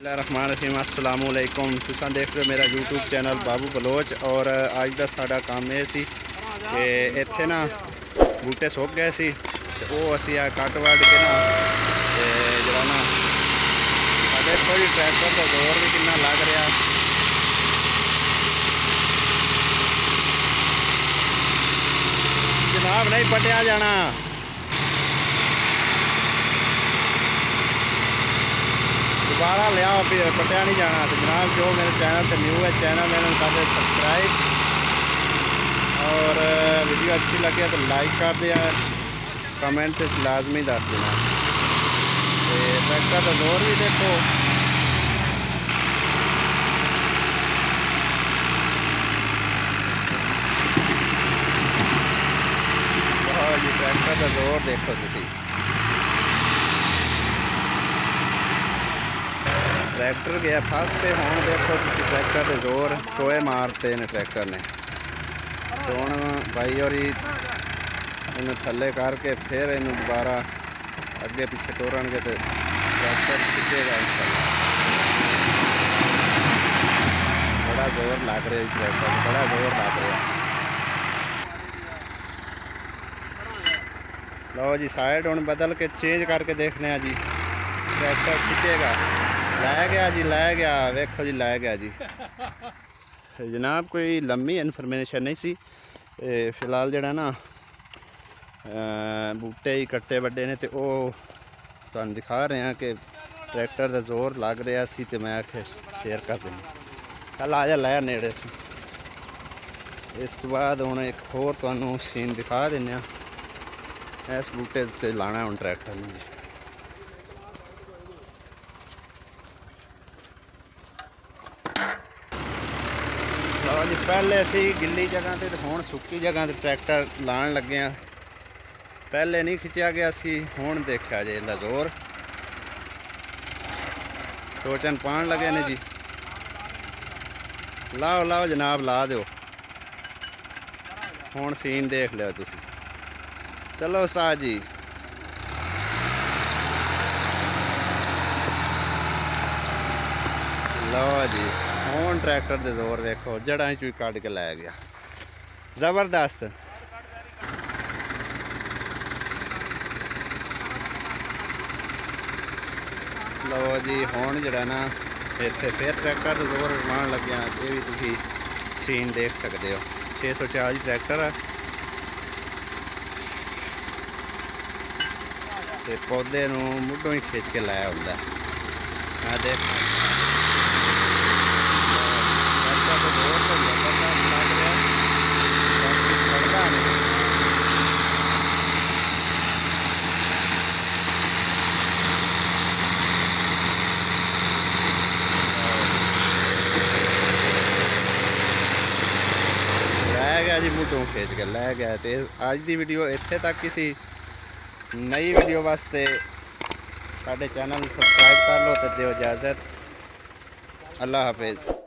रहमान अस्सलाम वालेकुम। तुसां देख रहे हो मेरा यूट्यूब चैनल बाबू बलोच। और अज का साडा काम यह सी कि इत्थे ना बूटे सुक गए सी ते ओह असीं कट वढ़ के ना ते जरा ना साडे थोड़ी ट्रैक्टर का जोर भी कितना लग रहा। जनाब नहीं पटिया जाना, दोबारा लिया पटिया नहीं जाना। तो जनाब जो मेरे चैनल पर न्यू है चैनल मैंने कर सब्सक्राइब, और वीडियो अच्छी लगे तो लाइक कर दिया, कमेंट लाजमी दस देना। ट्रैक्टर का जोर भी देखो, जी ट्रैक्टर का जोर देखो तुसी। ट्रैक्टर गया फस ते हुण देखो तुसी ट्रैक्टर के जोर टोए मारते ने ट्रैक्टर ने। तो हुण भाई और इन्हें थले करके फिर इन्हें दोबारा अगे पिछे टोरनगे तो ट्रैक्टर खिंचेगा इंशाल्लाह। बड़ा जोर लग रहा है ट्रैक्टर, बड़ा जोर लग रहा है। लो जी साइड हुण बदल के चेंज करके देखने जी, ट्रैक्टर खिंचेगा। लै गया जी, लै गया, वेखो जी लै गया जी। जनाब कोई लम्बी इन्फॉर्मेशन नहीं सी, फिलहाल जड़ा ना बूटे ही कट्टे वड्डे ने तो तुहानूं दिखा रहे हैं कि ट्रैक्टर का जोर लग रहा सी, तो मैं आखे शेयर कर देना। चल आ जा लै नेड़े। इस तो बाद हुण एक होर तुहानूं सीन दिखा देने। इस बूटे से लाना हुण ट्रैक्टर ने। लो जी पहले असी गिली जगह ते हुण सुक्की जगह ते ट्रैक्टर लाण लगे हैं। पहले नहीं खिंचा गया सी, हुण देखा जे इहदा जोर। टोचन पाण लगे ने जी, लाओ लाओ जनाब ला दो। हुण सीन देख लिया तुसी। चलो सा जी, लो जी हुण ट्रैक्टर के जोर देखो, जड़ा चू कढ़ के लै गया, जबरदस्त। लो जी हुण जड़ा ना इत्थे फिर ट्रैक्टर का जोर माण लग्या। ये भी तुसी सीन देख सकते हो। 640 ट्रैक्टर है ते पौधे नूं मुढ़ों ही खिंच के लाया हुंदा है। मैं देख ट्रैक्टर का जोर तो जबरदस्त लग रहा, बाकी खड़दा नहीं। लै गया जी, मुढ़ों खिंच के लै गया। तो अज की वीडियो इत्थे तक ही सी। नई वीडियो वास्ते साडे चैनल सब्सक्राइब कर लो तो दिओ इजाज़त। अल्लाह हाफिज़।